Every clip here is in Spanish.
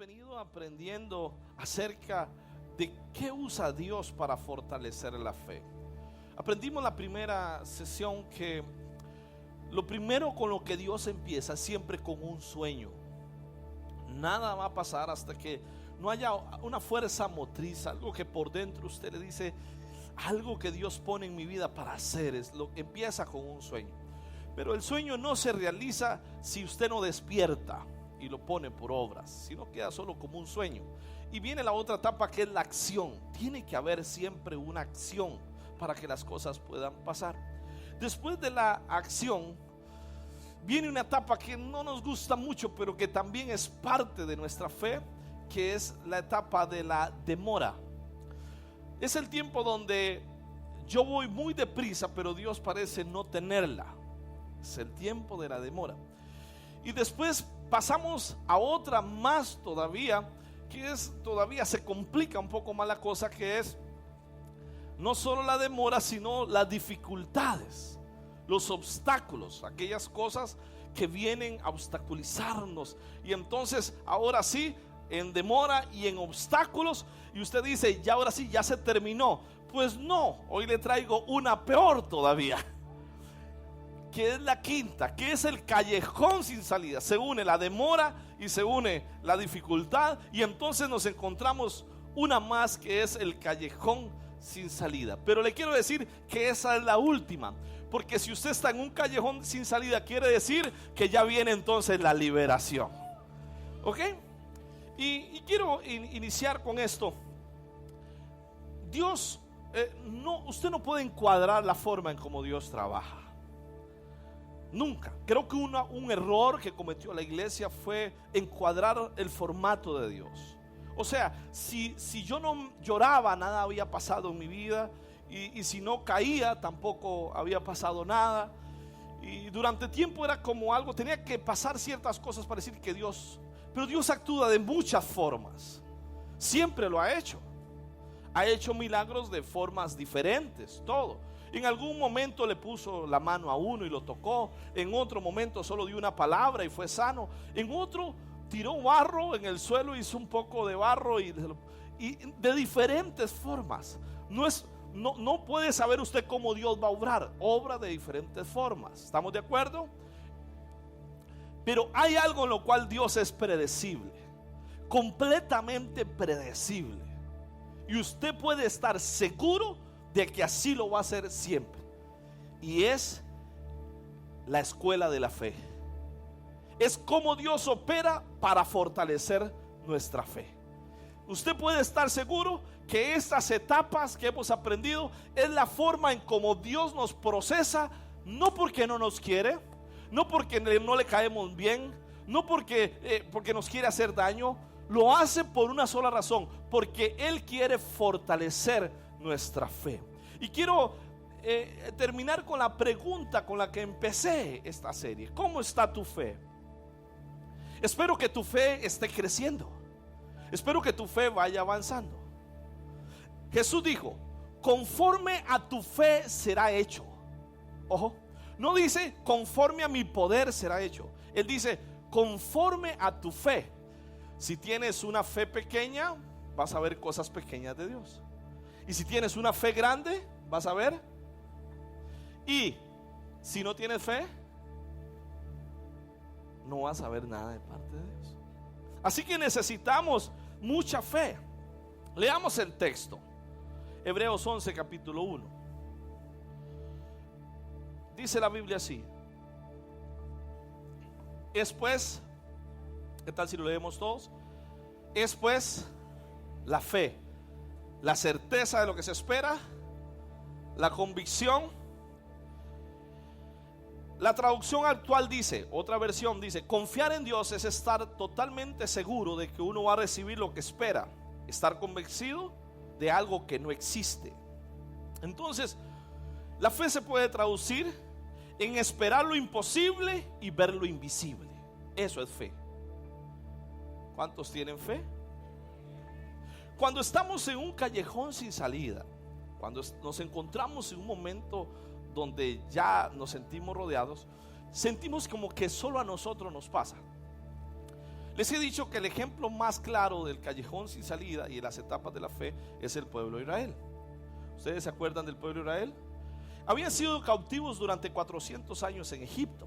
venido aprendiendo acerca de qué usa Dios para fortalecer la fe. Aprendimos la primera sesión que lo primero con lo que Dios empieza siempre con un sueño. Nada va a pasar hasta que no haya una fuerza motriz, algo que por dentro usted le dice, algo que Dios pone en mi vida para hacer, empieza con un sueño. Pero el sueño no se realiza si usted no despierta y lo pone por obras, sino queda solo como un sueño. Y viene la otra etapa, que es la acción. Tiene que haber siempre una acción para que las cosas puedan pasar. Después de la acción viene una etapa que no nos gusta mucho, pero que también es parte de nuestra fe, que es la etapa de la demora. Es el tiempo donde yo voy muy deprisa, pero Dios parece no tenerla. Es el tiempo de la demora. Y después pasamos a otra más todavía, que es todavía se complica un poco más la cosa, que es no solo la demora, sino las dificultades, los obstáculos, aquellas cosas que vienen a obstaculizarnos. Y entonces ahora sí, en demora y en obstáculos, y usted dice, ya ahora sí, ya se terminó. Pues no, hoy le traigo una peor todavía, que es la quinta, que es el callejón sin salida. Se une la demora y se une la dificultad, y entonces nos encontramos una más, que es el callejón sin salida. Pero le quiero decir que esa es la última, porque si usted está en un callejón sin salida, quiere decir que ya viene entonces la liberación. ¿Ok? Y quiero iniciar con esto. Dios, usted no puede encuadrar la forma en cómo Dios trabaja. Nunca. Creo que un error que cometió la iglesia fue encuadrar el formato de Dios. O sea, si yo no lloraba, nada había pasado en mi vida. Y si no caía, tampoco había pasado nada. Y durante tiempo era como algo, tenía que pasar ciertas cosas para decir que Dios. Pero Dios actúa de muchas formas. Siempre lo ha hecho. Ha hecho milagros de formas diferentes, todo. En algún momento le puso la mano a uno y lo tocó. En otro momento solo dio una palabra y fue sano. En otro tiró barro en el suelo, hizo un poco de barro y de diferentes formas. No puede saber usted cómo Dios va a obrar. Obra de diferentes formas. ¿Estamos de acuerdo? Pero hay algo en lo cual Dios es predecible, completamente predecible. Y usted puede estar seguro de que así lo va a hacer siempre. Y es la escuela de la fe. Es como Dios opera para fortalecer nuestra fe. Usted puede estar seguro que estas etapas que hemos aprendido es la forma en cómo Dios nos procesa, no porque no nos quiere, no porque no le caemos bien, no porque nos quiere hacer daño. Lo hace por una sola razón, porque Él quiere fortalecer nuestra fe. Y quiero terminar con la pregunta con la que empecé esta serie. ¿Cómo está tu fe? Espero que tu fe esté creciendo. Espero que tu fe vaya avanzando. Jesús dijo, conforme a tu fe será hecho. Ojo, no dice conforme a mi poder será hecho. Él dice conforme a tu fe. Si tienes una fe pequeña, vas a ver cosas pequeñas de Dios. Y si tienes una fe grande, vas a ver. Y si no tienes fe, no vas a ver nada de parte de Dios. Así que necesitamos mucha fe. Leamos el texto. Hebreos 11, capítulo 1. Dice la Biblia así. Es pues, ¿qué tal si lo leemos todos? Es pues la fe, la certeza de lo que se espera, la convicción. La traducción actual dice, otra versión dice, confiar en Dios es estar totalmente seguro de que uno va a recibir lo que espera, estar convencido de algo que no existe. Entonces, la fe se puede traducir en esperar lo imposible y ver lo invisible. Eso es fe. ¿Cuántos tienen fe? Cuando estamos en un callejón sin salida, cuando nos encontramos en un momento donde ya nos sentimos rodeados, sentimos como que solo a nosotros nos pasa. Les he dicho que el ejemplo más claro del callejón sin salida y de las etapas de la fe es el pueblo de Israel. ¿Ustedes se acuerdan del pueblo de Israel? Habían sido cautivos durante 400 años en Egipto.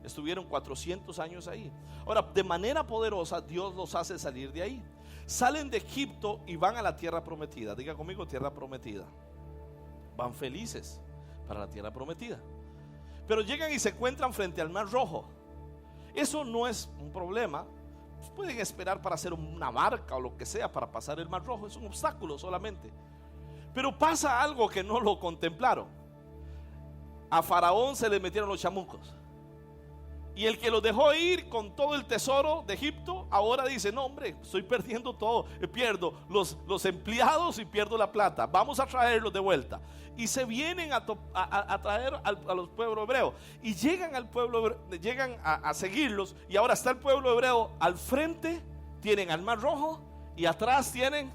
Estuvieron 400 años ahí. Ahora, de manera poderosa, Dios los hace salir de ahí. Salen de Egipto y van a la tierra prometida. Diga conmigo, tierra prometida. Van felices para la tierra prometida. Pero llegan y se encuentran frente al Mar Rojo. Eso no es un problema. Pueden esperar para hacer una barca o lo que sea para pasar el Mar Rojo. Es un obstáculo solamente. Pero pasa algo que no lo contemplaron. A Faraón se le metieron los chamucos. Y el que los dejó ir con todo el tesoro de Egipto, ahora dice: no, hombre, estoy perdiendo todo. Pierdo los empleados y pierdo la plata. Vamos a traerlos de vuelta. Y se vienen a traer a los pueblos hebreos. Y llegan al pueblo, llegan a seguirlos. Y ahora está el pueblo hebreo al frente. Tienen al Mar Rojo. Y atrás tienen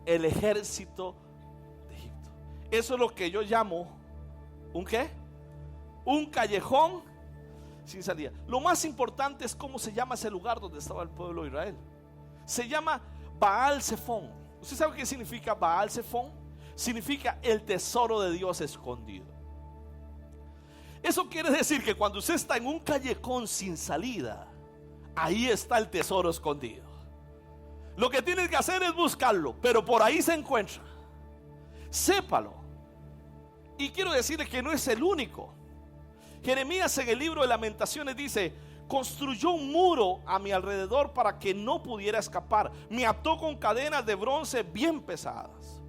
el ejército de Egipto. Eso es lo que yo llamo ¿un qué? Un callejón sin salida. Lo más importante es cómo se llama ese lugar donde estaba el pueblo de Israel. Se llama Baal Zephón. ¿Usted sabe qué significa Baal Zephón? Significa el tesoro de Dios escondido. Eso quiere decir que cuando usted está en un callejón sin salida, ahí está el tesoro escondido. Lo que tienes que hacer es buscarlo, pero por ahí se encuentra. Sépalo. Y quiero decirle que no es el único. Jeremías en el libro de Lamentaciones dice: construyó un muro a mi alrededor para que no pudiera escapar. Me ató con cadenas de bronce bien pesadas.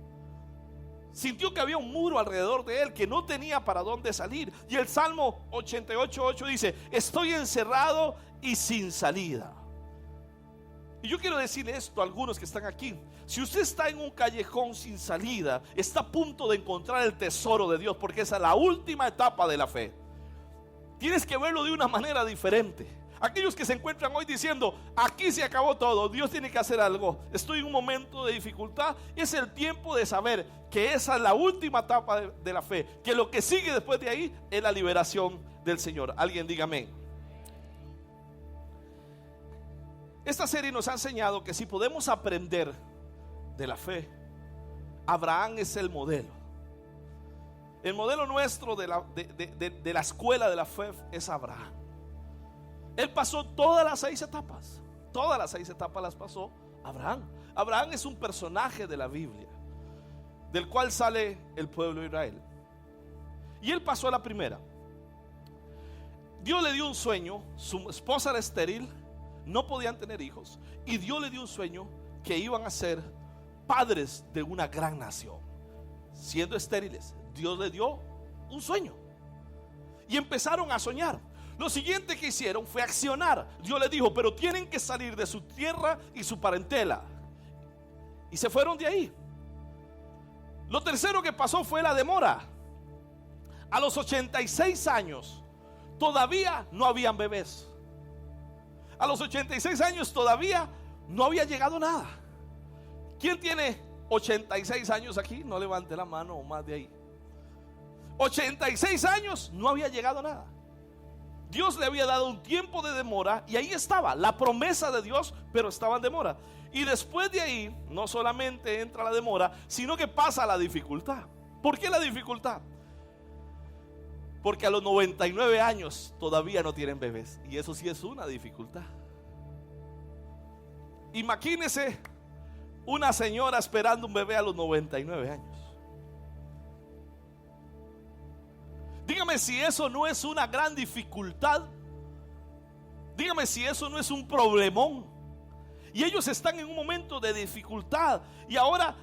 Sintió que había un muro alrededor de él, que no tenía para dónde salir. Y el Salmo 88:8 dice: estoy encerrado y sin salida. Y yo quiero decirle esto a algunos que están aquí: si usted está en un callejón sin salida, está a punto de encontrar el tesoro de Dios, porque esa es la última etapa de la fe. Tienes que verlo de una manera diferente. Aquellos que se encuentran hoy diciendo: aquí se acabó todo, Dios tiene que hacer algo, estoy en un momento de dificultad, es el tiempo de saber que esa es la última etapa de la fe, que lo que sigue después de ahí es la liberación del Señor. Alguien diga amén. Esta serie nos ha enseñado que si podemos aprender de la fe, Abraham es el modelo. El modelo nuestro de la escuela de la fe es Abraham. Él pasó todas las 6 etapas. Todas las 6 etapas las pasó Abraham. Abraham es un personaje de la Biblia, del cual sale el pueblo de Israel. Y él pasó a la primera. Dios le dio un sueño. Su esposa era estéril, no podían tener hijos, y Dios le dio un sueño que iban a ser padres de una gran nación. Siendo estériles, Dios le dio un sueño y empezaron a soñar. Lo siguiente que hicieron fue accionar. Dios les dijo: pero tienen que salir de su tierra y su parentela. Y se fueron de ahí. Lo tercero que pasó fue la demora. A los 86 años todavía no habían bebés. A los 86 años todavía no había llegado nada. ¿Quién tiene 86 años aquí? No levante la mano o más de ahí. 86 años no había llegado nada. Dios le había dado un tiempo de demora y ahí estaba la promesa de Dios, pero estaba en demora. Y después de ahí no solamente entra la demora, sino que pasa la dificultad. ¿Por qué la dificultad? Porque a los 99 años todavía no tienen bebés, y eso sí es una dificultad. Imagínese una señora esperando un bebé a los 99 años. Dígame si eso no es una gran dificultad. Dígame si eso no es un problemón. Y ellos están en un momento de dificultad, y ahora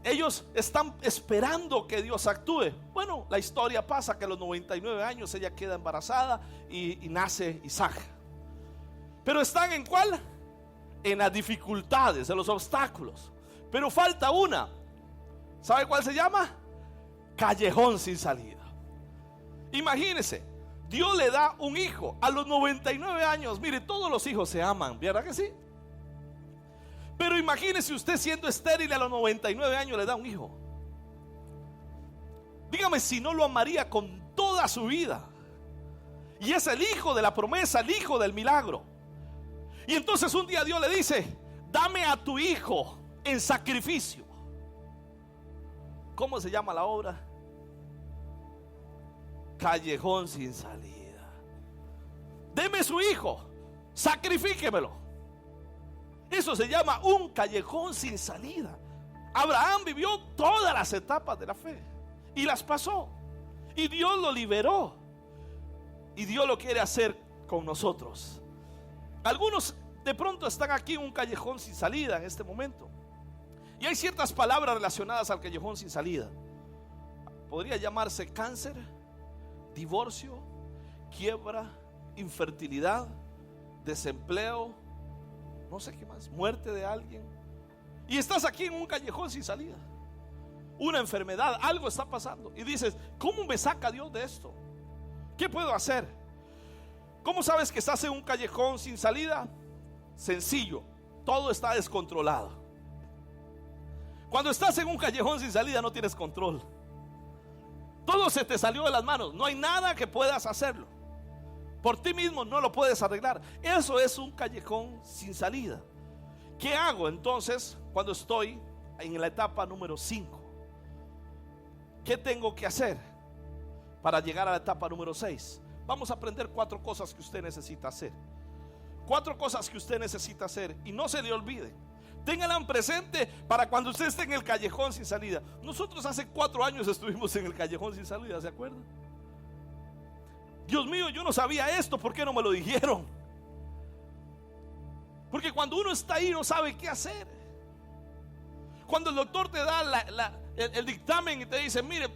ellos están esperando que Dios actúe. Bueno, la historia pasa que a los 99 años ella queda embarazada y nace Isaac. Pero están ¿en cuál? En las dificultades, en los obstáculos. Pero falta una. ¿Sabe cuál se llama? Callejón sin salida. Imagínese, Dios le da un hijo a los 99 años. Mire, todos los hijos se aman, ¿verdad que sí? Pero imagínese usted siendo estéril a los 99 años le da un hijo. Dígame si no lo amaría con toda su vida. Y es el hijo de la promesa, el hijo del milagro. Y entonces un día Dios le dice: dame a tu hijo en sacrificio. ¿Cómo se llama la obra? Callejón sin salida. Deme su hijo, sacrifíquemelo. Eso se llama un callejón sin salida. Abraham vivió todas las etapas de la fe y las pasó, y Dios lo liberó, y Dios lo quiere hacer con nosotros. Algunos de pronto están aquí en un callejón sin salida en este momento, y hay ciertas palabras relacionadas al callejón sin salida. Podría llamarse cáncer, divorcio, quiebra, infertilidad, desempleo, no sé qué más, muerte de alguien. Y estás aquí en un callejón sin salida. Una enfermedad, algo está pasando. Y dices: ¿cómo me saca Dios de esto? ¿Qué puedo hacer? ¿Cómo sabes que estás en un callejón sin salida? Sencillo, todo está descontrolado. Cuando estás en un callejón sin salida no tienes control. Todo se te salió de las manos. No hay nada que puedas hacerlo. Por ti mismo no lo puedes arreglar. Eso es un callejón sin salida. ¿Qué hago entonces cuando estoy en la etapa número 5? ¿Qué tengo que hacer para llegar a la etapa número 6? Vamos a aprender 4 cosas que usted necesita hacer. 4 cosas que usted necesita hacer, y no se le olvide. Ténganla en presente para cuando usted esté en el callejón sin salida. Nosotros hace 4 años estuvimos en el callejón sin salida, ¿se acuerdan? Dios mío, yo no sabía esto, ¿por qué no me lo dijeron? Porque cuando uno está ahí no sabe qué hacer. Cuando el doctor te da el dictamen y te dice: mire,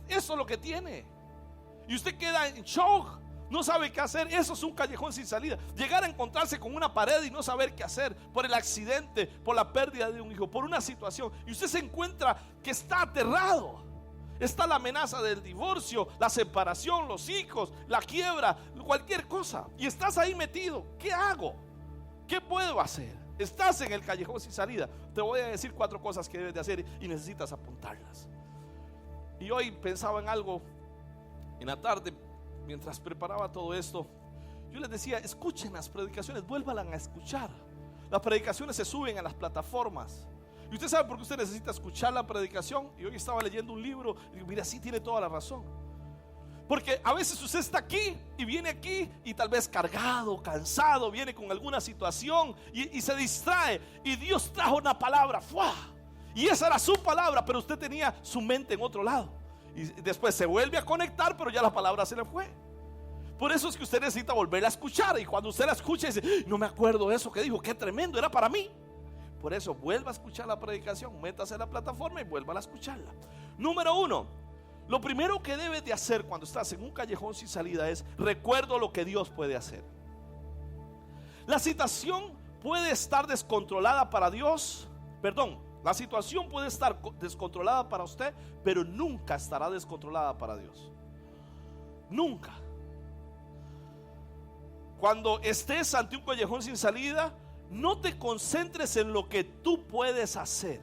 eso es lo que tiene, y usted queda en shock, no sabe qué hacer. Eso es un callejón sin salida. Llegar a encontrarse con una pared y no saber qué hacer por el accidente, por la pérdida de un hijo, por una situación, y usted se encuentra que está aterrado. Está la amenaza del divorcio, la separación, los hijos, la quiebra, cualquier cosa, y estás ahí metido. ¿Qué hago? ¿Qué puedo hacer? Estás en el callejón sin salida. Te voy a decir 4 cosas que debes de hacer y necesitas apuntarlas. Y hoy pensaba en algo en la tarde mientras preparaba todo esto. Yo les decía: escuchen las predicaciones, vuelvan a escuchar. Las predicaciones se suben a las plataformas. Y usted sabe por qué usted necesita escuchar la predicación. Y hoy estaba leyendo un libro y digo: mira, sí tiene toda la razón. Porque a veces usted está aquí y viene aquí y tal vez cargado, cansado, viene con alguna situación y se distrae, y Dios trajo una palabra, ¡fua! Y esa era su palabra, pero usted tenía su mente en otro lado, y después se vuelve a conectar, pero ya la palabra se le fue. Por eso es que usted necesita volverla a escuchar, y cuando usted la escucha dice: no me acuerdo eso que dijo, qué tremendo, era para mí. Por eso vuelva a escuchar la predicación, métase en la plataforma y vuelva a escucharla. Número 1, lo primero que debes de hacer cuando estás en un callejón sin salida es: recuerdo lo que Dios puede hacer. La situación puede estar descontrolada para Dios, la situación puede estar descontrolada para usted, pero nunca estará descontrolada para Dios. Nunca. Cuando estés ante un callejón sin salida, no te concentres en lo que tú puedes hacer.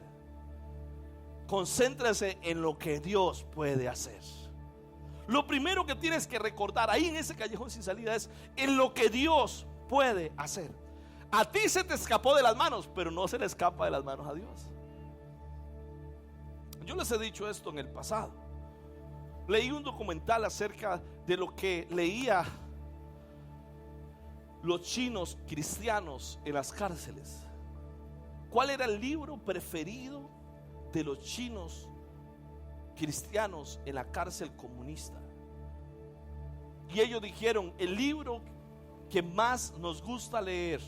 Concéntrese en lo que Dios puede hacer. Lo primero que tienes que recordar ahí en ese callejón sin salida es en lo que Dios puede hacer. A ti se te escapó de las manos, pero no se le escapa de las manos a Dios. Yo les he dicho esto en el pasado. Leí un documental acerca de lo que leía los chinos cristianos en las cárceles. ¿Cuál era el libro preferido de los chinos cristianos en la cárcel comunista? Y ellos dijeron: el libro que más nos gusta leer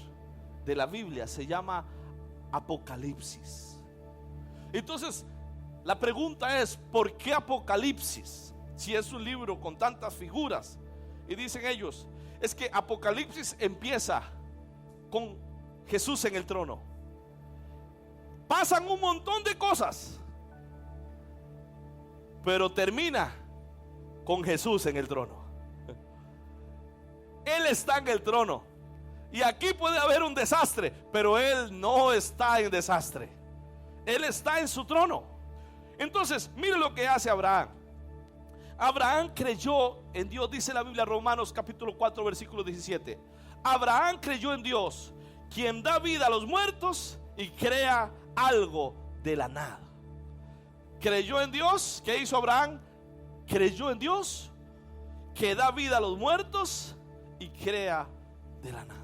de la Biblia se llama Apocalipsis. Entonces la pregunta es: ¿por qué Apocalipsis? Si es un libro con tantas figuras. Y dicen ellos: es que Apocalipsis empieza con Jesús en el trono. Pasan un montón de cosas, pero termina con Jesús en el trono. Él está en el trono. Y aquí puede haber un desastre, pero Él no está en desastre. Él está en su trono. Entonces, mire lo que hace Abraham. Abraham creyó en Dios, dice la Biblia, Romanos capítulo 4 versículo 17. Abraham creyó en Dios quien da vida a los muertos y crea algo de la nada. Creyó en Dios. ¿Qué hizo Abraham? Creyó en Dios, que da vida a los muertos y crea de la nada.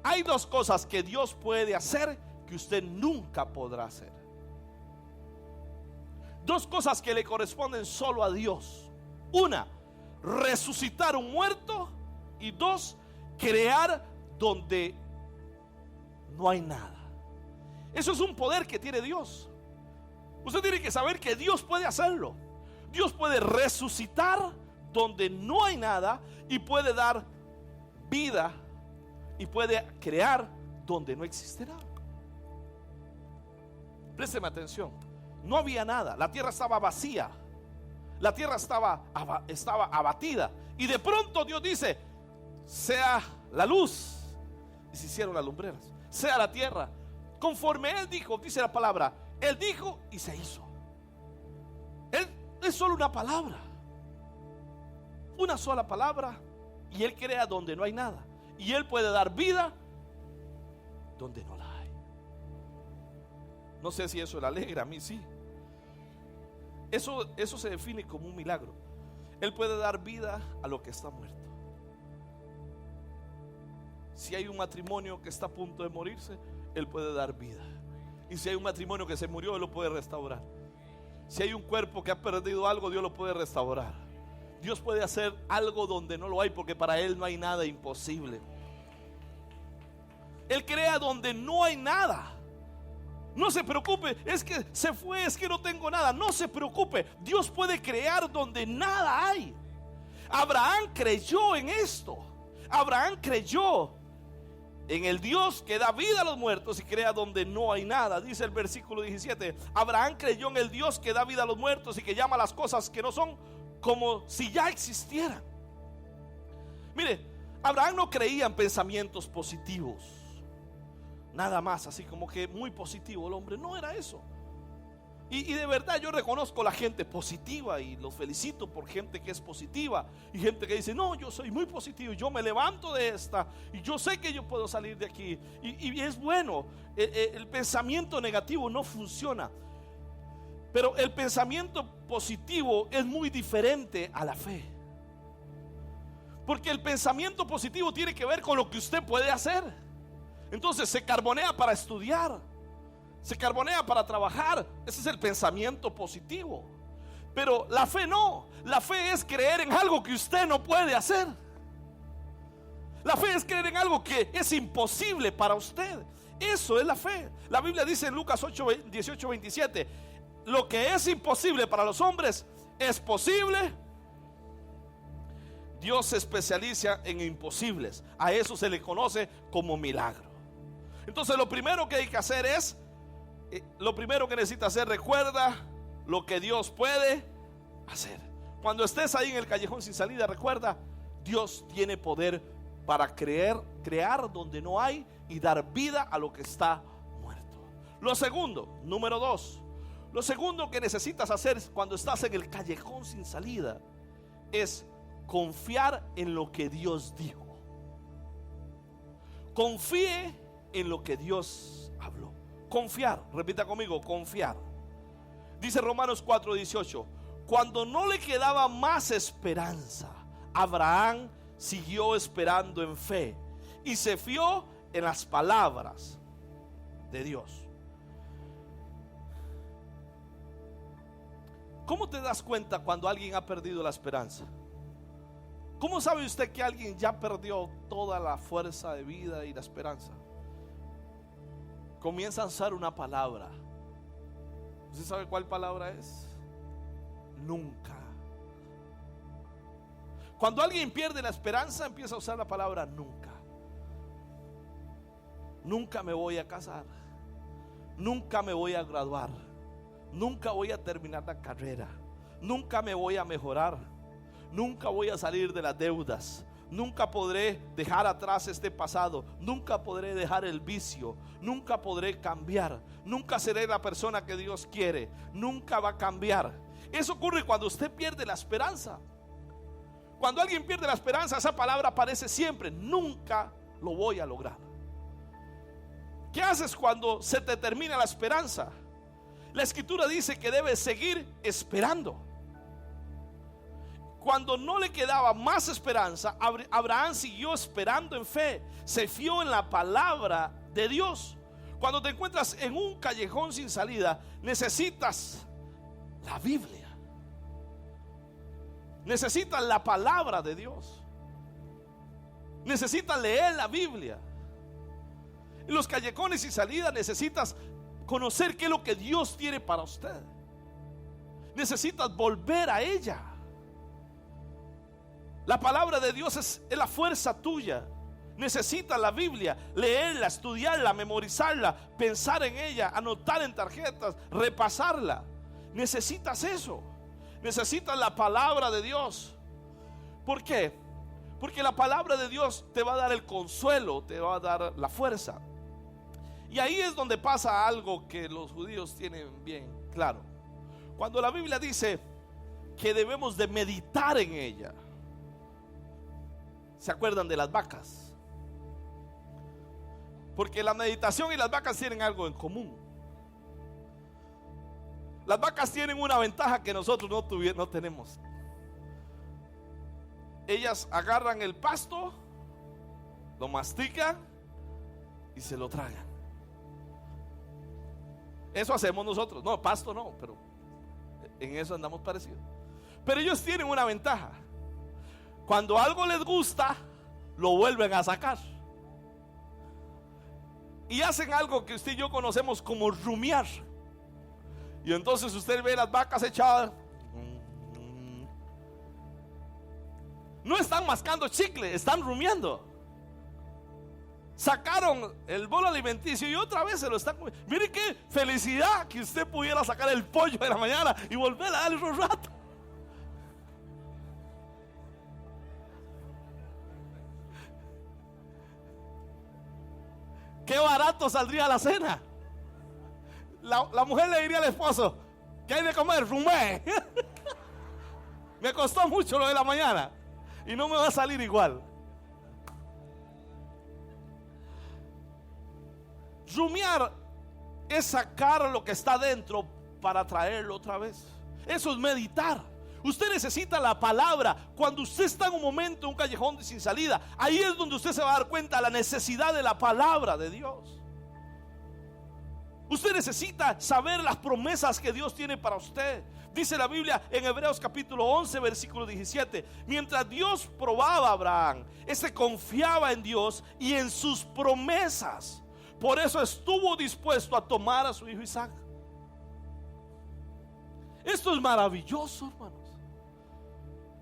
Hay dos cosas que Dios puede hacer que usted nunca podrá hacer. Dos cosas que le corresponden solo a Dios. Una, resucitar un muerto. Y dos, crear donde no hay nada. Eso es un poder que tiene Dios. Usted tiene que saber que Dios puede hacerlo. Dios puede resucitar donde no hay nada y puede dar vida y puede crear donde no existe nada. Présteme atención. No había nada, la tierra estaba vacía, la tierra estaba abatida, y de pronto Dios dice: sea la luz, y se hicieron las lumbreras. Sea la tierra, conforme Él dijo, dice la palabra. Él dijo y se hizo. Él es solo una palabra, una sola palabra, y Él crea donde no hay nada, y Él puede dar vida donde no la hay. No sé si eso le alegra, a mí sí. Eso se define como un milagro. Él puede dar vida a lo que está muerto. Si hay un matrimonio que está a punto de morirse, Él puede dar vida. Y si hay un matrimonio que se murió, Él lo puede restaurar. Si hay un cuerpo que ha perdido algo, Dios lo puede restaurar. Dios puede hacer algo donde no lo hay, porque para Él no hay nada imposible. Él crea donde no hay nada. No se preocupe, es que se fue, es que no tengo nada. No se preocupe, Dios puede crear donde nada hay. Abraham creyó en esto. Abraham creyó en el Dios que da vida a los muertos y crea donde no hay nada. Dice el versículo 17: Abraham creyó en el Dios que da vida a los muertos y que llama las cosas que no son como si ya existieran. Mire, Abraham no creía en pensamientos positivos, nada más, así como que muy positivo el hombre. No era eso. Y de verdad yo reconozco la gente positiva y los felicito por gente que es positiva y gente que dice: no, yo soy muy positivo, yo me levanto de esta y yo sé que yo puedo salir de aquí. Y es bueno. El pensamiento negativo no funciona, pero el pensamiento positivo es muy diferente a la fe, porque el pensamiento positivo tiene que ver con lo que usted puede hacer. Entonces se carbonea para estudiar, se carbonea para trabajar. Ese es el pensamiento positivo. Pero la fe no. La fe es creer en algo que usted no puede hacer. La fe es creer en algo que es imposible para usted. Eso es la fe. La Biblia dice en Lucas 18, 27: lo que es imposible para los hombres es posible. Dios se especializa en imposibles. A eso se le conoce como milagro. Entonces lo primero que hay que hacer es, lo primero que necesita hacer, recuerda lo que Dios puede hacer. Cuando estés ahí en el callejón sin salida, recuerda: Dios tiene poder para crear donde no hay y dar vida a lo que está muerto. Lo segundo, número 2, lo segundo que necesitas hacer cuando estás en el callejón sin salida es confiar en lo que Dios dijo. Confíe en lo que Dios habló. Confiar, repita conmigo: confiar. Dice Romanos 4:18: cuando no le quedaba más esperanza, Abraham siguió esperando en fe y se fió en las palabras de Dios. ¿Cómo te das cuenta cuando alguien ha perdido la esperanza? ¿Cómo sabe usted que alguien ya perdió toda la fuerza de vida y la esperanza? Comienza a usar una palabra. ¿Usted sabe cuál palabra es? Nunca. Cuando alguien pierde la esperanza, empieza a usar la palabra nunca. Nunca me voy a casar. Nunca me voy a graduar. Nunca voy a terminar la carrera. Nunca me voy a mejorar. Nunca voy a salir de las deudas. Nunca podré dejar atrás este pasado. Nunca podré dejar el vicio. Nunca podré cambiar. Nunca seré la persona que Dios quiere. Nunca va a cambiar. Eso ocurre cuando usted pierde la esperanza. Cuando alguien pierde la esperanza, esa palabra aparece siempre: nunca lo voy a lograr. ¿Qué haces cuando se te termina la esperanza? La escritura dice que debes seguir esperando. Cuando no le quedaba más esperanza, Abraham siguió esperando en fe. Se fió en la palabra de Dios. Cuando te encuentras en un callejón sin salida, necesitas la Biblia. Necesitas la palabra de Dios. Necesitas leer la Biblia. En los callejones sin salida necesitas conocer qué es lo que Dios tiene para usted. Necesitas volver a ella. La palabra de Dios es la fuerza tuya. Necesitas la Biblia, leerla, estudiarla, memorizarla, pensar en ella, anotar en tarjetas, repasarla. Necesitas eso. Necesitas la palabra de Dios. ¿Por qué? Porque la palabra de Dios te va a dar el consuelo, te va a dar la fuerza. Y ahí es donde pasa algo que los judíos tienen bien claro. Cuando la Biblia dice que debemos de meditar en ella, ¿se acuerdan de las vacas? Porque la meditación y las vacas tienen algo en común. Las vacas tienen una ventaja que nosotros no tenemos. Ellas agarran el pasto, lo mastican y se lo tragan. Eso hacemos nosotros. No, pasto no, pero en eso andamos parecidos. Pero ellos tienen una ventaja. Cuando algo les gusta, lo vuelven a sacar. Y hacen algo que usted y yo conocemos como rumiar. Y entonces usted ve las vacas echadas. No están mascando chicle, están rumiando. Sacaron el bolo alimenticio y otra vez se lo están comiendo. Mire qué felicidad que usted pudiera sacar el pollo de la mañana y volver a darle un rato. Qué barato saldría la cena. La mujer le diría al esposo: ¿qué hay de comer? Rumé. Me costó mucho lo de la mañana y no me va a salir igual. Rumiar es sacar lo que está dentro para traerlo otra vez. Eso es meditar. Usted necesita la palabra. Cuando usted está en un momento, un callejón sin salida, ahí es donde usted se va a dar cuenta de la necesidad de la palabra de Dios. Usted necesita saber las promesas que Dios tiene para usted. Dice la Biblia en Hebreos capítulo 11 versículo 17: mientras Dios probaba a Abraham, este confiaba en Dios y en sus promesas. Por eso estuvo dispuesto a tomar a su hijo Isaac. Esto es maravilloso, hermanos.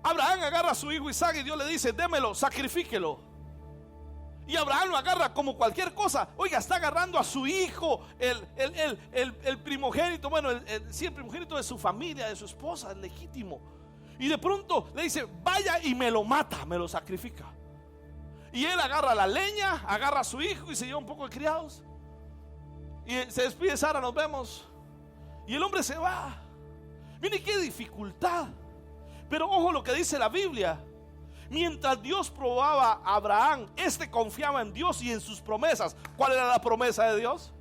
Abraham agarra a su hijo Isaac y Dios le dice: démelo, sacrifíquelo. Y Abraham lo agarra como cualquier cosa. Oiga, está agarrando a su hijo, el primogénito. Bueno, sí, el primogénito de su familia, de su esposa, el legítimo. Y de pronto le dice: vaya y me lo mata, me lo sacrifica. Y él agarra la leña, agarra a su hijo y se lleva un poco de criados. Y se despide Sara: nos vemos. Y el hombre se va. Mire qué dificultad. Pero ojo lo que dice la Biblia. Mientras Dios probaba a Abraham, este confiaba en Dios y en sus promesas. ¿Cuál era la promesa de Dios?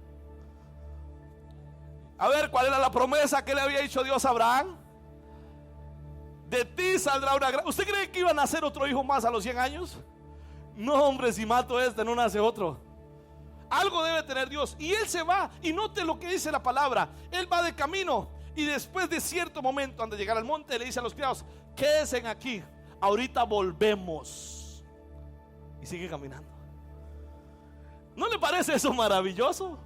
A ver, ¿cuál era la promesa que le había dicho Dios a Abraham? De ti saldrá una gran... ¿Usted cree que iba a nacer otro hijo más a los 100 años? No, hombre, si mato este no nace otro. Algo debe tener Dios. Y él se va. Y note lo que dice la palabra. Él va de camino. Y después de cierto momento, antes de llegar al monte, le dice a los criados: quédense aquí, ahorita volvemos. Y sigue caminando. ¿No le parece eso maravilloso?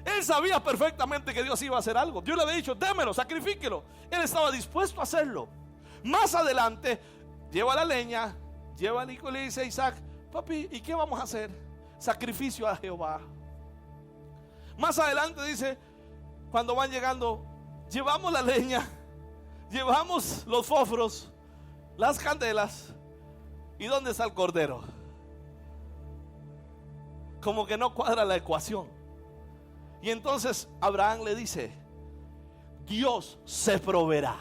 Él sabía perfectamente que Dios iba a hacer algo. Dios le había dicho: démelo, sacrifíquelo. Él estaba dispuesto a hacerlo. Más adelante, lleva la leña, lleva al hijo y le dice a Isaac: papi, ¿y qué vamos a hacer? Sacrificio a Jehová. Más adelante dice, cuando van llegando, llevamos la leña, llevamos los fósforos, las candelas, ¿y dónde está el cordero? Como que no cuadra la ecuación. Y entonces Abraham le dice: Dios se proveerá.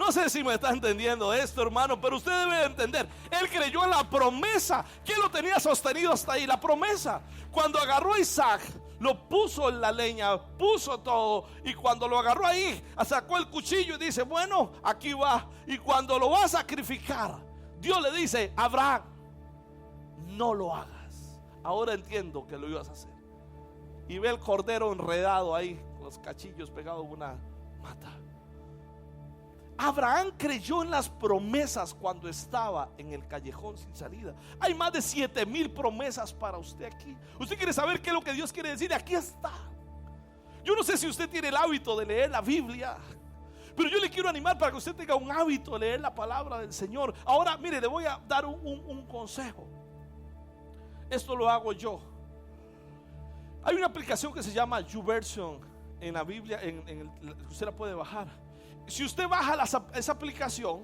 No sé si me está entendiendo esto, hermano, pero usted debe entender. Él creyó en la promesa. ¿Quién lo tenía sostenido hasta ahí? La promesa. Cuando agarró a Isaac, lo puso en la leña, puso todo, y cuando lo agarró ahí, sacó el cuchillo y dice: bueno, aquí va. Y cuando lo va a sacrificar, Dios le dice: Abraham, no lo hagas. Ahora entiendo que lo ibas a hacer. Y ve el cordero enredado ahí, los cachillos pegados en una mata. Abraham creyó en las promesas cuando estaba en el callejón sin salida. Hay más de 7,000 promesas para usted aquí. Usted quiere saber qué es lo que Dios quiere decir. Aquí está. Yo no sé si usted tiene el hábito de leer la Biblia, pero yo le quiero animar para que usted tenga un hábito de leer la palabra del Señor. Ahora, mire, le voy a dar un consejo. Esto lo hago yo. Hay una aplicación que se llama YouVersion en la Biblia, usted la puede bajar. Si usted baja esa aplicación,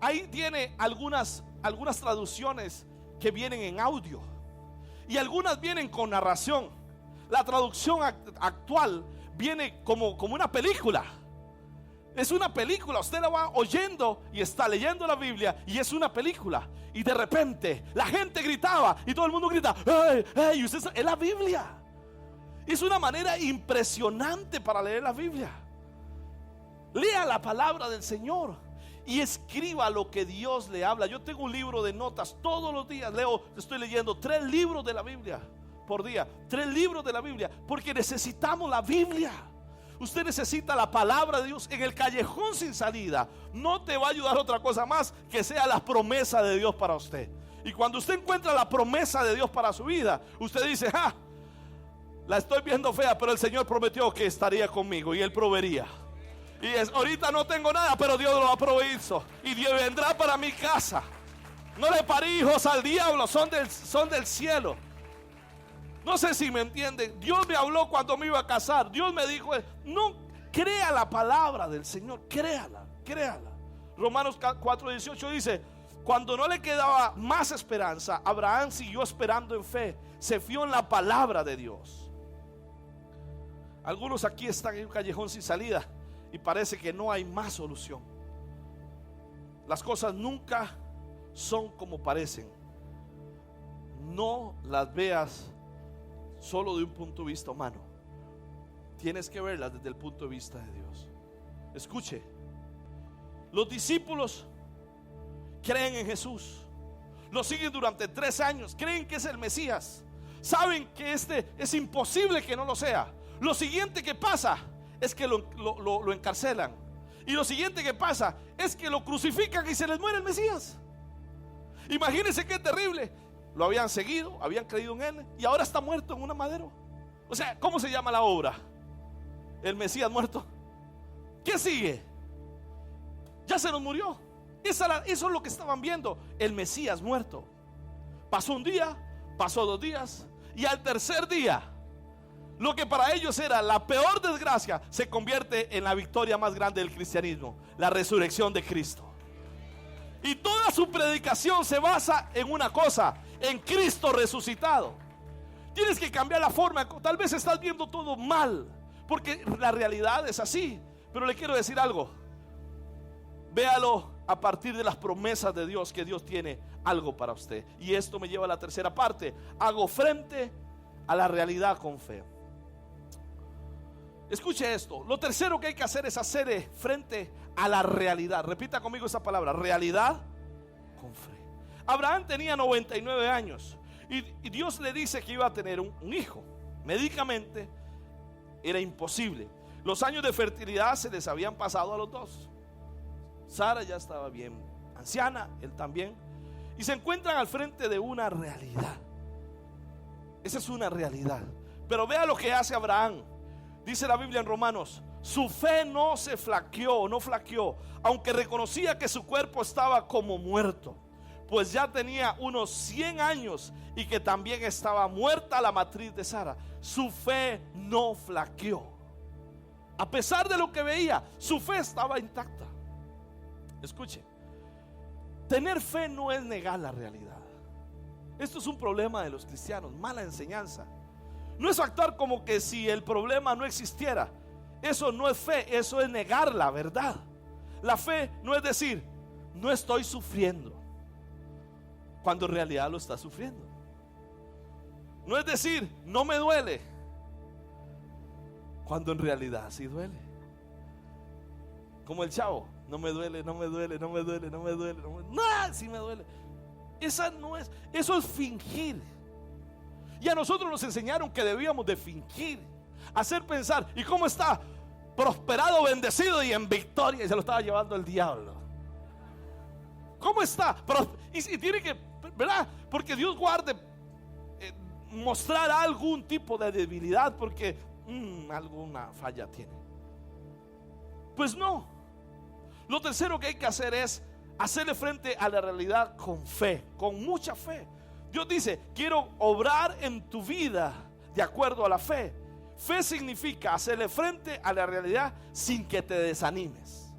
ahí tiene algunas traducciones que vienen en audio y algunas vienen con narración. La traducción actual viene como una película. Es una película, usted la va oyendo y está leyendo la Biblia y es una película. Y de repente la gente gritaba y todo el mundo grita: ¡Hey, hey! Es la Biblia. Es una manera impresionante para leer la Biblia. Lea la palabra del Señor y escriba lo que Dios le habla. Yo tengo un libro de notas, todos los días estoy leyendo 3 libros de la Biblia por día. 3 libros de la Biblia, porque necesitamos la Biblia. Usted necesita la palabra de Dios. En el callejón sin salida no te va a ayudar otra cosa más que sea la promesa de Dios para usted. Y cuando usted encuentra la promesa de Dios para su vida, usted dice: la estoy viendo fea, pero el Señor prometió que estaría conmigo y Él proveería. Y ahorita no tengo nada, pero Dios lo ha provisto. Y Dios vendrá para mi casa. No le parí hijos al diablo, son del cielo. No sé si me entienden. Dios me habló cuando me iba a casar. Dios me dijo: no, crea la palabra del Señor, créala. Romanos 4:18 dice: cuando no le quedaba más esperanza, Abraham siguió esperando en fe. Se fió en la palabra de Dios. Algunos aquí están en un callejón sin salida y parece que no hay más solución. Las cosas nunca son como parecen. No las veas solo de un punto de vista humano. Tienes que verlas desde el punto de vista de Dios. Escuche, los discípulos creen en Jesús, lo siguen durante 3 años, creen que es el Mesías, saben que es imposible que no lo sea. Lo siguiente que pasa es que lo encarcelan. Y lo siguiente que pasa es que lo crucifican y se les muere el Mesías. Imagínense qué terrible. Lo habían seguido, habían creído en él y ahora está muerto en un madero. O sea, ¿cómo se llama la obra? El Mesías muerto. ¿Qué sigue? Ya se nos murió. Eso es lo que estaban viendo. El Mesías muerto. Pasó un día, pasó 2 días, y al tercer día, lo que para ellos era la peor desgracia se convierte en la victoria más grande del cristianismo: la resurrección de Cristo. Y toda su predicación se basa en una cosa: en Cristo resucitado. Tienes que cambiar la forma. Tal vez estás viendo todo mal, porque la realidad es así. Pero le quiero decir algo: véalo a partir de las promesas de Dios, que Dios tiene algo para usted. Y esto me lleva a la tercera parte: hago frente a la realidad con fe. Escuche esto: lo tercero que hay que hacer es hacer frente a la realidad. Repita conmigo esa palabra: realidad con fe. Abraham tenía 99 años y Dios le dice que iba a tener un hijo. Médicamente era imposible. Los años de fertilidad se les habían pasado a los dos. Sara ya estaba bien anciana, él también. Y se encuentran al frente de una realidad. Esa es una realidad. Pero vea lo que hace Abraham. Dice la Biblia en Romanos: su fe no flaqueó, aunque reconocía que su cuerpo estaba como muerto, pues ya tenía unos 100 años y que también estaba muerta la matriz de Sara. Su fe no flaqueó. A pesar de lo que veía, su fe estaba intacta. Escuche, tener fe no es negar la realidad. Esto es un problema de los cristianos, mala enseñanza. No es actuar como que si el problema no existiera. Eso no es fe, eso es negar la verdad. La fe no es decir, no estoy sufriendo, cuando en realidad lo está sufriendo. No es decir, no me duele, cuando en realidad sí duele. Como el chavo, no me duele, no me duele, no me duele, no me duele, no, sí me duele. Esa no es, eso es fingir. Y a nosotros nos enseñaron que debíamos de fingir, hacer pensar, ¿y cómo está? Prosperado, bendecido y en victoria. Y se lo estaba llevando el diablo. ¿Cómo está? Y tiene que, ¿verdad? Porque Dios guarde mostrar algún tipo de debilidad, porque alguna falla tiene. Pues no. Lo tercero que hay que hacer es hacerle frente a la realidad con fe, con mucha fe. Dios dice, quiero obrar en tu vida de acuerdo a la fe. Fe significa hacerle frente a la realidad sin que te desanimes.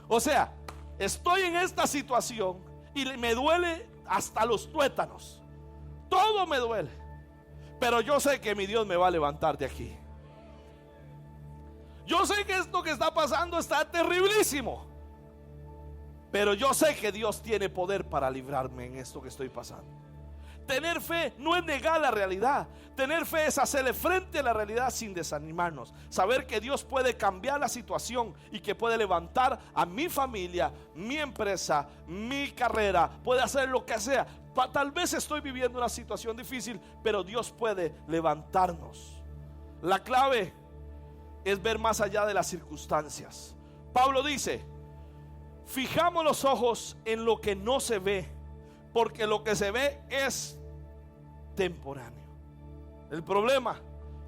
O sea, estoy en esta situación y me duele hasta los tuétanos. Todo me duele. Pero yo sé que mi Dios me va a levantar de aquí. Yo sé que esto que está pasando está terriblísimo. Pero yo sé que Dios tiene poder para librarme en esto que estoy pasando. Tener fe no es negar la realidad. Tener fe es hacerle frente a la realidad sin desanimarnos. Saber que Dios puede cambiar la situación y que puede levantar a mi familia, mi empresa, mi carrera. Puede hacer lo que sea. Tal vez estoy viviendo una situación difícil, pero Dios puede levantarnos. La clave es ver más allá de las circunstancias. Pablo dice, fijamos los ojos en lo que no se ve, porque lo que se ve es temporáneo. El problema,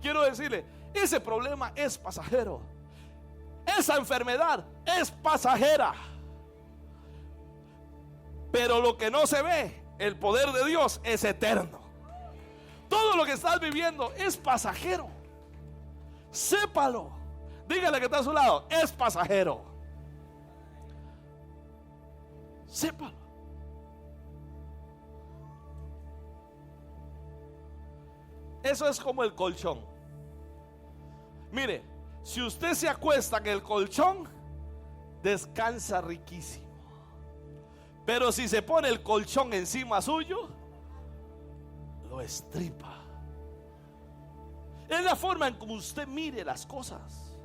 quiero decirle, ese problema es pasajero. Esa enfermedad es pasajera. Pero lo que no se ve, el poder de Dios es eterno. Todo lo que estás viviendo es pasajero. Sépalo. Dígale que está a su lado, es pasajero. Sépalo. Eso es como el colchón. Mire, si usted se acuesta en el colchón, descansa riquísimo. Pero si se pone el colchón encima suyo, lo estripa. Es la forma en como usted mire las cosas.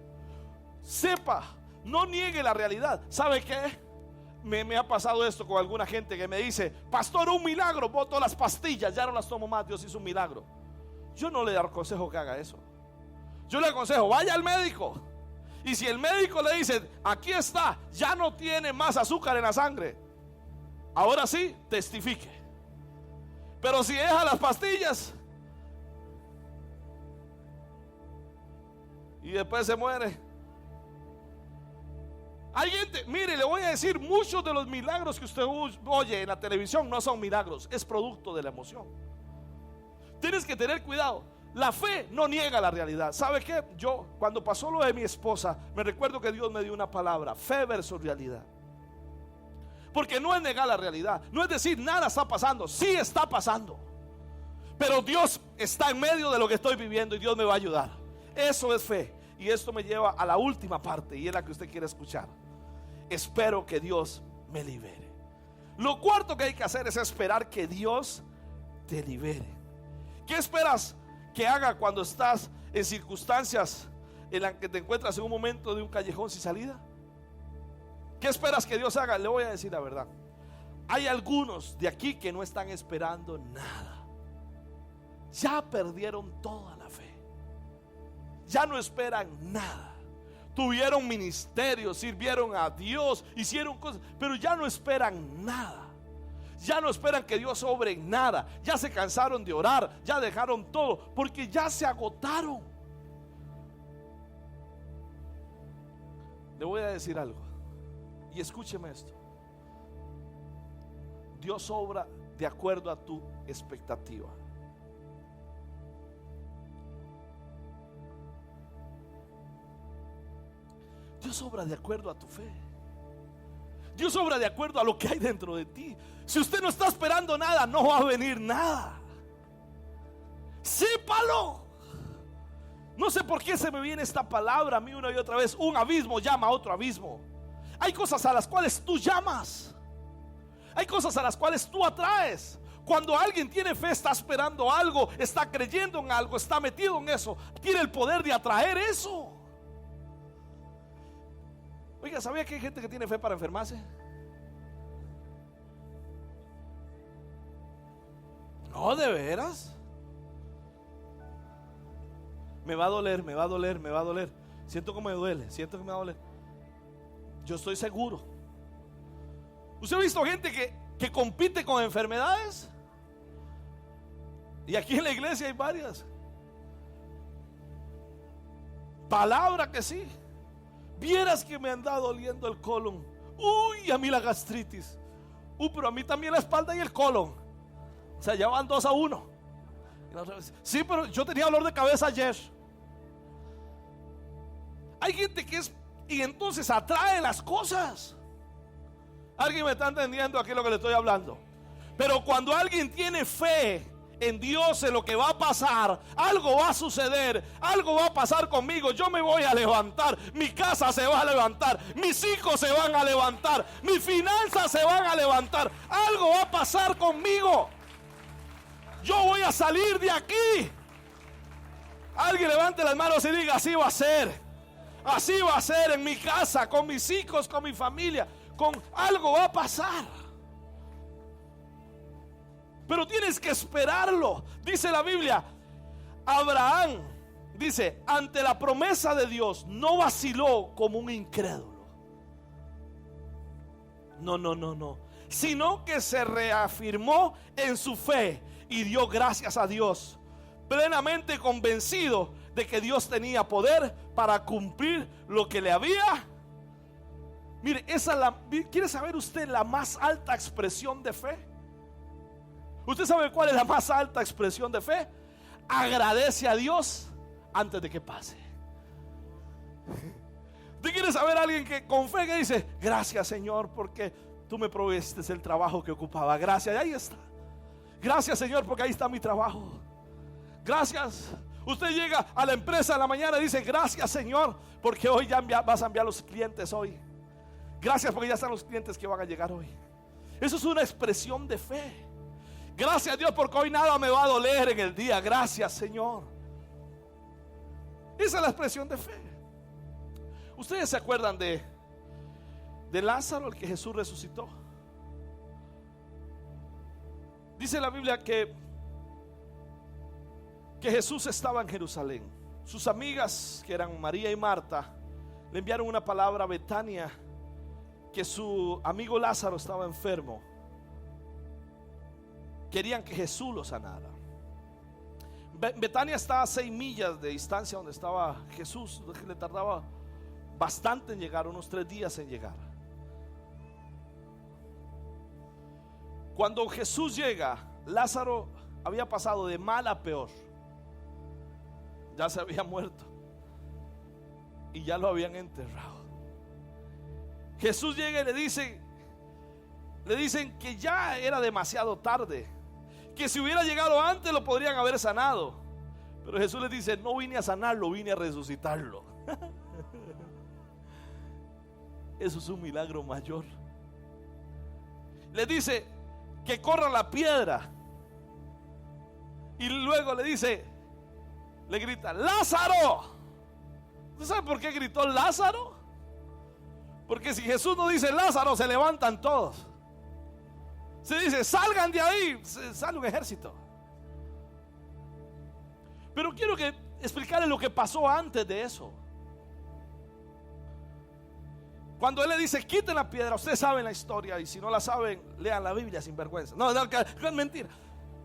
Sepa, no niegue la realidad. ¿Sabe qué? Me ha pasado esto con alguna gente que me dice, pastor, un milagro, boto las pastillas, ya no las tomo más, Dios hizo un milagro. Yo no le aconsejo que haga eso. Yo le aconsejo, vaya al médico. Y si el médico le dice, aquí está, ya no tiene más azúcar en la sangre, ahora sí, testifique. Pero si deja las pastillas y después se muere. Mire, le voy a decir, muchos de los milagros que usted oye en la televisión no son milagros, es producto de la emoción. Tienes que tener cuidado. La fe no niega la realidad. ¿Sabe qué? Yo, cuando pasó lo de mi esposa, me recuerdo que Dios me dio una palabra: fe versus realidad. Porque no es negar la realidad. No es decir nada está pasando. Sí está pasando. Pero Dios está en medio de lo que estoy viviendo y Dios me va a ayudar. Eso es fe. Y esto me lleva a la última parte, y es la que usted quiere escuchar. Espero que Dios me libere. Lo cuarto que hay que hacer es esperar que Dios te libere. ¿Qué esperas que haga cuando estás en circunstancias en las que te encuentras en un momento de un callejón sin salida? ¿Qué esperas que Dios haga? Le voy a decir la verdad. Hay algunos de aquí que no están esperando nada. Ya perdieron toda la fe. Ya no esperan nada. Tuvieron ministerios, sirvieron a Dios, hicieron cosas, pero ya no esperan nada. Ya no esperan que Dios obre en nada. Ya se cansaron de orar, ya dejaron todo, porque ya se agotaron. Le voy a decir algo, y escúcheme esto. Dios obra de acuerdo a tu expectativa. Dios obra de acuerdo a tu fe. Dios obra de acuerdo a lo que hay dentro de ti. Si usted no está esperando nada, no va a venir nada. Sépalo. No sé por qué se me viene esta palabra a mí una y otra vez. Un abismo llama a otro abismo. Hay cosas a las cuales tú llamas. Hay cosas a las cuales tú atraes. Cuando alguien tiene fe, está esperando algo, está creyendo en algo, está metido en eso, tiene el poder de atraer eso. Oiga, ¿sabía que hay gente que tiene fe para enfermarse? No, de veras. Me va a doler, me va a doler, me va a doler. Siento que me duele, siento que me va a doler. Yo estoy seguro. ¿Usted ha visto gente que compite con enfermedades? Y aquí en la iglesia hay varias. Palabra que sí. Vieras que me anda doliendo el colon. Uy, a mí la gastritis. Pero a mí también la espalda y el colon. O sea, ya van 2-1. Sí, pero yo tenía dolor de cabeza ayer. Hay gente que es, y entonces atrae las cosas. ¿Alguien me está entendiendo aquí lo que le estoy hablando? Pero cuando alguien tiene fe en Dios, en lo que va a pasar, algo va a suceder, algo va a pasar conmigo, yo me voy a levantar, mi casa se va a levantar, mis hijos se van a levantar, mis finanzas se van a levantar, algo va a pasar conmigo, yo voy a salir de aquí. Alguien levante las manos y diga: así va a ser, así va a ser en mi casa, con mis hijos, con mi familia, con algo va a pasar. Pero tienes que esperarlo. Dice la Biblia, Abraham, dice, ante la promesa de Dios no vaciló como un incrédulo. No, sino que se reafirmó en su fe y dio gracias a Dios, plenamente convencido de que Dios tenía poder para cumplir lo que le había. Mire, ¿quiere saber usted la más alta expresión de fe? ¿Usted sabe cuál es la más alta expresión de fe? Agradece a Dios antes de que pase. ¿Usted quiere saber a alguien que con fe que dice: gracias, Señor, porque tú me proveiste el trabajo que ocupaba? Gracias, ahí está. Gracias, Señor, porque ahí está mi trabajo. Gracias. Usted llega a la empresa en la mañana y dice: gracias, Señor, porque hoy ya vas a enviar los clientes hoy. Gracias porque ya están los clientes que van a llegar hoy. Eso es una expresión de fe. Gracias a Dios porque hoy nada me va a doler en el día. Gracias, Señor. Esa es la expresión de fe. ¿Ustedes se acuerdan de Lázaro, el que Jesús resucitó? Dice la Biblia que Jesús estaba en Jerusalén. Sus amigas, que eran María y Marta, le enviaron una palabra a Betania, que su amigo Lázaro estaba enfermo. Querían que Jesús lo sanara. Betania está a 6 millas de distancia donde estaba Jesús. Le tardaba bastante en llegar, unos 3 días en llegar. Cuando Jesús llega, Lázaro había pasado de mal a peor. Ya se había muerto y ya lo habían enterrado. Jesús llega y le dicen que ya era demasiado tarde, que si hubiera llegado antes lo podrían haber sanado. Pero Jesús les dice: no vine a sanarlo, vine a resucitarlo. Eso es un milagro mayor. Le dice que corra la piedra y luego le grita: Lázaro. ¿Usted sabe por qué gritó Lázaro? Porque si Jesús no dice Lázaro, se levantan todos. Se dice: salgan de ahí, sale un ejército. Pero quiero explicarles lo que pasó antes de eso. Cuando él le dice: quiten la piedra, ustedes saben la historia, y si no la saben, lean la Biblia sin vergüenza. No, es mentira.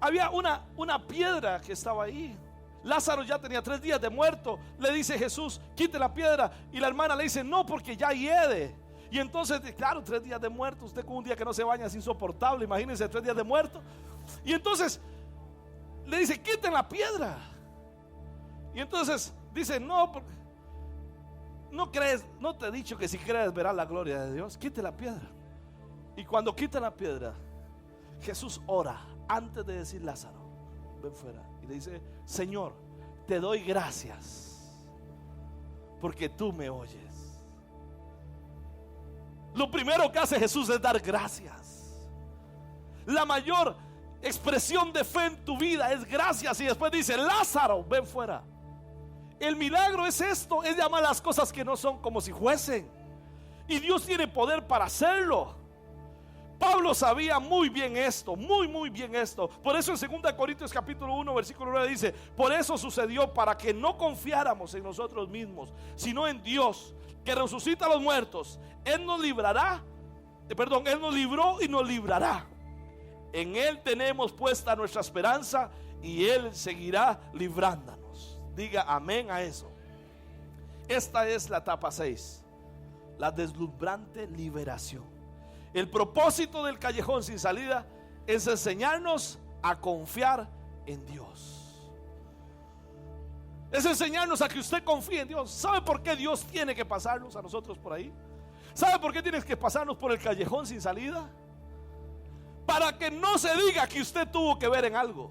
Había una piedra que estaba ahí. Lázaro ya tenía 3 días de muerto. Le dice Jesús: quite la piedra. Y la hermana le dice: no, porque ya hiede. Y entonces, claro, 3 días de muerto. Usted con un día que no se baña es insoportable. Imagínense 3 días de muerto. Y entonces le dice: quiten la piedra. Y entonces dice: no, porque no crees, no te he dicho que si crees verás la gloria de Dios. Quite la piedra. Y cuando quita la piedra, Jesús ora antes de decir: Lázaro, ven fuera. Y le dice: Señor, te doy gracias porque tú me oyes. lo primero que hace Jesús es dar gracias. La mayor expresión de fe en tu vida es gracias. Y después dice: Lázaro, ven fuera. El milagro es esto, es llamar las cosas que no son como si fuesen. Y Dios tiene poder para hacerlo. Pablo sabía muy bien esto, muy bien esto. Por eso en 2 Corintios capítulo 1 versículo 9 dice: por eso sucedió, para que no confiáramos en nosotros mismos, sino en Dios, que resucita a los muertos. Él nos librará, Él nos libró y nos librará. En Él tenemos puesta nuestra esperanza, y Él seguirá librándonos. Diga amén a eso. Esta es la etapa 6, la deslumbrante liberación. El propósito del callejón sin salida es enseñarnos a confiar en Dios. Es enseñarnos a que usted confíe en Dios. ¿Sabe por qué Dios tiene que pasarnos a nosotros por ahí? ¿Sabe por qué tienes que pasarnos por el callejón sin salida? Para que no se diga que usted tuvo que ver en algo.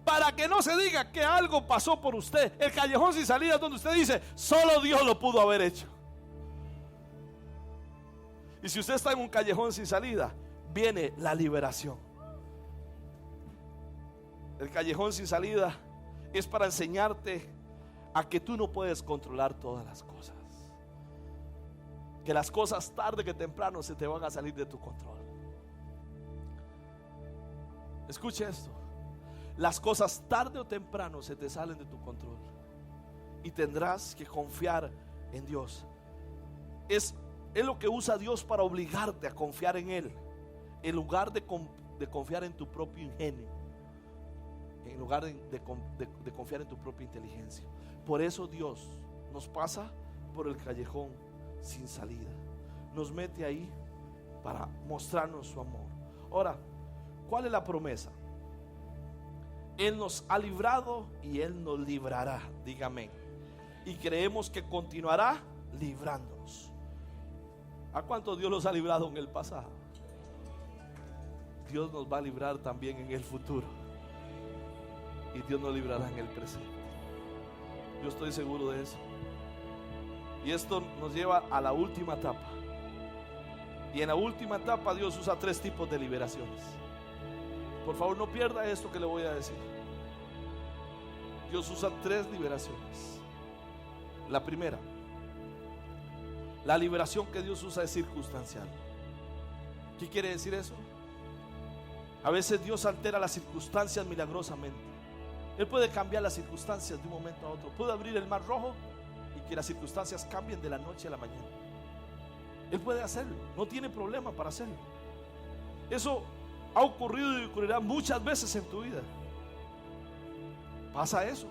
Para que no se diga que algo pasó por usted. El callejón sin salida es donde usted dice: solo Dios lo pudo haber hecho. Y si usted está en un callejón sin salida, viene la liberación. El callejón sin salida es para enseñarte a que tú no puedes controlar todas las cosas. Que las cosas tarde que temprano se te van a salir de tu control. Escuche esto: las cosas tarde o temprano se te salen de tu control, y tendrás que confiar en Dios. Es lo que usa Dios para obligarte a confiar en Él, en lugar de confiar en tu propio ingenio, en lugar de confiar en tu propia inteligencia. Por eso Dios nos pasa por el callejón sin salida, nos mete ahí para mostrarnos su amor. Ahora, ¿cuál es la promesa? Él nos ha librado y Él nos librará. Dígame. Y creemos que continuará librándonos. ¿A cuánto Dios los ha librado en el pasado? Dios nos va a librar también en el futuro. Y Dios nos librará en el presente. Yo estoy seguro de eso. Y esto nos lleva a la última etapa. Y en la última etapa Dios usa 3 tipos de liberaciones. Por favor, no pierda esto que le voy a decir. Dios usa 3 liberaciones. La primera, la liberación que Dios usa es circunstancial. ¿Qué quiere decir eso? A veces Dios altera las circunstancias milagrosamente. Él puede cambiar las circunstancias de un momento a otro. Puede abrir el mar rojo y que las circunstancias cambien de la noche a la mañana. Él puede hacerlo, no tiene problema para hacerlo. Eso ha ocurrido y ocurrirá muchas veces en tu vida. Pasa eso.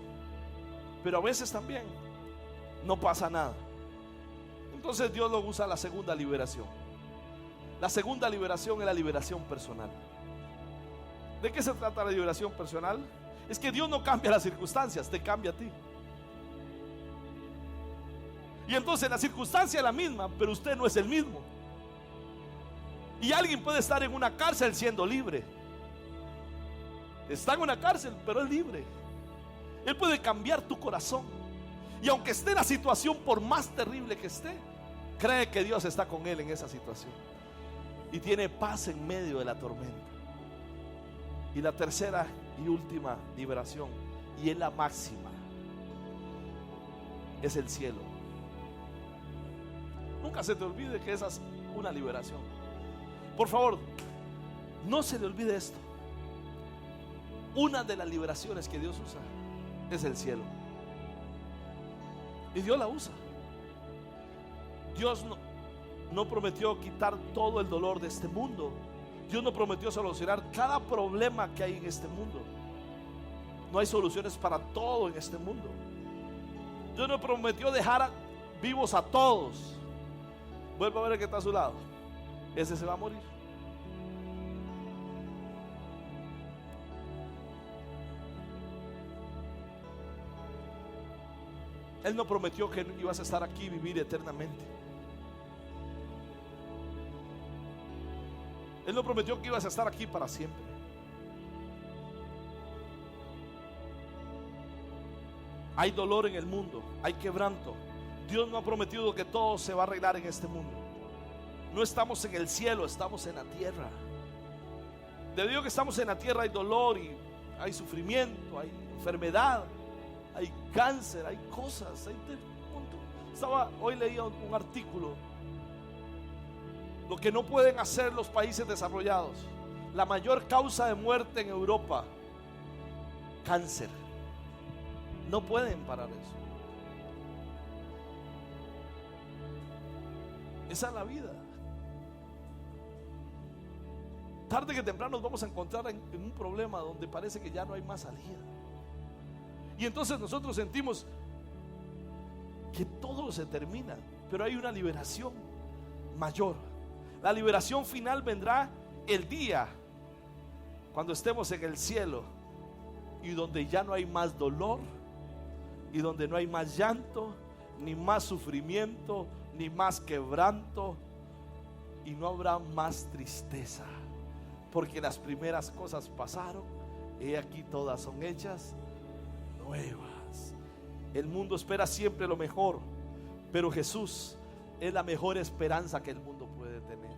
Pero a veces también no pasa nada. Entonces Dios lo usa la segunda liberación. La segunda liberación es la liberación personal. ¿De qué se trata la liberación personal? Es que Dios no cambia las circunstancias, te cambia a ti. Y entonces la circunstancia es la misma, pero usted no es el mismo. Y alguien puede estar en una cárcel siendo libre. Está en una cárcel, pero es libre. Él puede cambiar tu corazón. Y aunque esté en la situación, por más terrible que esté, cree que Dios está con él en esa situación. Y tiene paz en medio de la tormenta. Y la tercera y última liberación, y es la máxima, es el cielo. Nunca se te olvide que esa es una liberación. Por favor, no se le olvide esto. Una de las liberaciones que Dios usa es el cielo. Y Dios la usa. Dios no prometió quitar todo el dolor de este mundo. Dios no prometió solucionar cada problema que hay en este mundo. No hay soluciones para todo en este mundo. Dios no prometió dejar vivos a todos. Vuelva a ver el que está a su lado. Ese se va a morir. Él no prometió que ibas a estar aquí y vivir eternamente. Él no prometió que ibas a estar aquí para siempre. Hay dolor en el mundo, hay quebranto. Dios no ha prometido que todo se va a arreglar en este mundo. no estamos en el cielo, estamos en la tierra. Debido a que estamos en la tierra hay dolor y hay sufrimiento, hay enfermedad, hay cáncer, hay cosas. Hoy leía un artículo. Lo que no pueden hacer los países desarrollados. La mayor causa de muerte en Europa: cáncer. No pueden parar eso. Esa es la vida. Tarde que temprano nos vamos a encontrar en un problema donde parece que ya no hay más salida. Y entonces nosotros sentimos que todo se termina, pero hay una liberación mayor. La liberación final vendrá el día cuando estemos en el cielo y donde ya no hay más dolor y donde no hay más llanto, ni más sufrimiento, ni más quebranto, y no habrá más tristeza, porque las primeras cosas pasaron, y aquí todas son hechas nuevas. El mundo espera siempre lo mejor, pero Jesús es la mejor esperanza que el mundo puede tener.